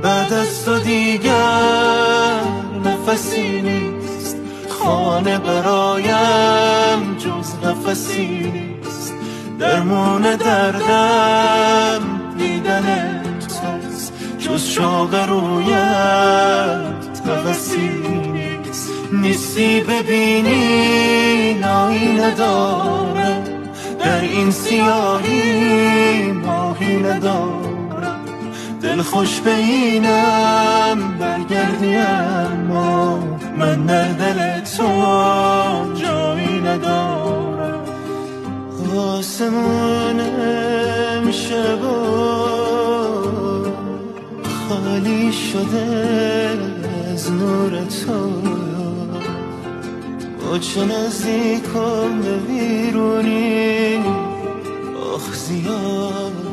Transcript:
بعد از تو دیگر نفسی نیست، خانه برایم جز قفسی نیست. درمون دردم دیدن توست، جز شوق رویت هوسی نیست. نیستی ببینی نایی ندارم، در این سیاهی ماهی ندارم. دل خوش به اینم برگردی، اما من در دل تو جایی ندارم. آسمون امشب خالی شده از نور تو، با چه نزدیکم به ویرونی، آخ زیاد